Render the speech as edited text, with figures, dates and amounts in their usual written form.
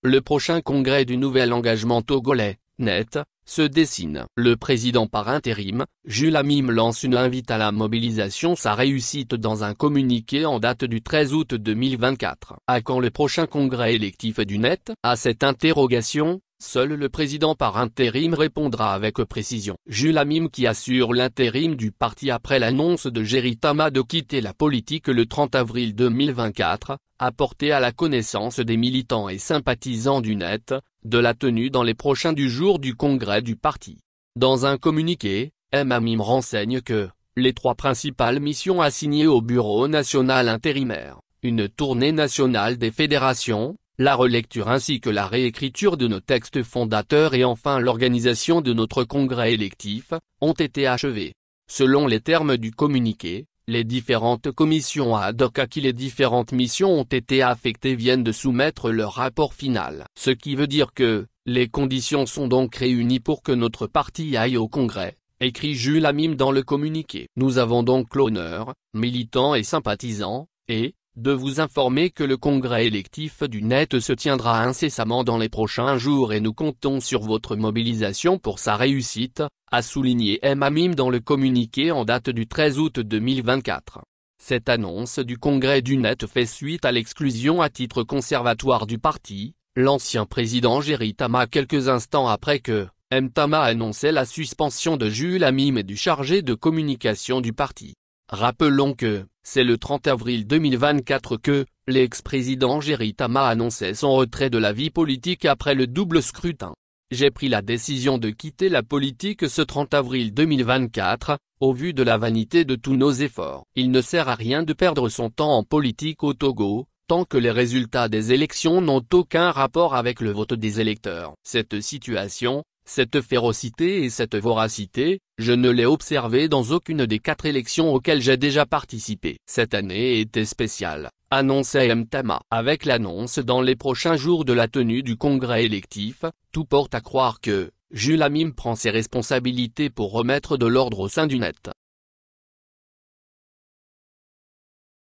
le prochain congrès du nouvel engagement togolais, NET, se dessine. Le président par intérim, Jules Amim lance une invite à la mobilisation sa réussite dans un communiqué en date du 13 août 2024. À quand le prochain congrès électif du NET? À cette interrogation, seul le président par intérim répondra avec précision. Jules Amim qui assure l'intérim du parti après l'annonce de Géry Tama de quitter la politique le 30 avril 2024, a porté à la connaissance des militants et sympathisants du NET, de la tenue dans les prochains jours du congrès du parti. Dans un communiqué, M. Amim renseigne que, les 3 principales missions assignées au bureau national intérimaire, une tournée nationale des fédérations, la relecture ainsi que la réécriture de nos textes fondateurs et enfin l'organisation de notre congrès électif, ont été achevées. Selon les termes du communiqué, les différentes commissions ad hoc à qui les différentes missions ont été affectées viennent de soumettre leur rapport final. Ce qui veut dire que, les conditions sont donc réunies pour que notre parti aille au congrès, écrit Jules Amim dans le communiqué. Nous avons donc l'honneur, militants et sympathisants, de vous informer que le congrès électif du NET se tiendra incessamment dans les prochains jours et nous comptons sur votre mobilisation pour sa réussite, a souligné M. Amim dans le communiqué en date du 13 août 2024. Cette annonce du congrès du NET fait suite à l'exclusion à titre conservatoire du parti, l'ancien président Géry Tama quelques instants après que M. Tama annonçait la suspension de Jules Amim et du chargé de communication du parti. Rappelons que, c'est le 30 avril 2024 que, l'ex-président Géry Tama annonçait son retrait de la vie politique après le double scrutin. J'ai pris la décision de quitter la politique ce 30 avril 2024, au vu de la vanité de tous nos efforts. Il ne sert à rien de perdre son temps en politique au Togo, tant que les résultats des élections n'ont aucun rapport avec le vote des électeurs. Cette situation, cette férocité et cette voracité, je ne l'ai observée dans aucune des 4 élections auxquelles j'ai déjà participé. Cette année était spéciale, annonçait M. Tama. Avec l'annonce dans les prochains jours de la tenue du congrès électif, tout porte à croire que Jules Amim prend ses responsabilités pour remettre de l'ordre au sein du NET.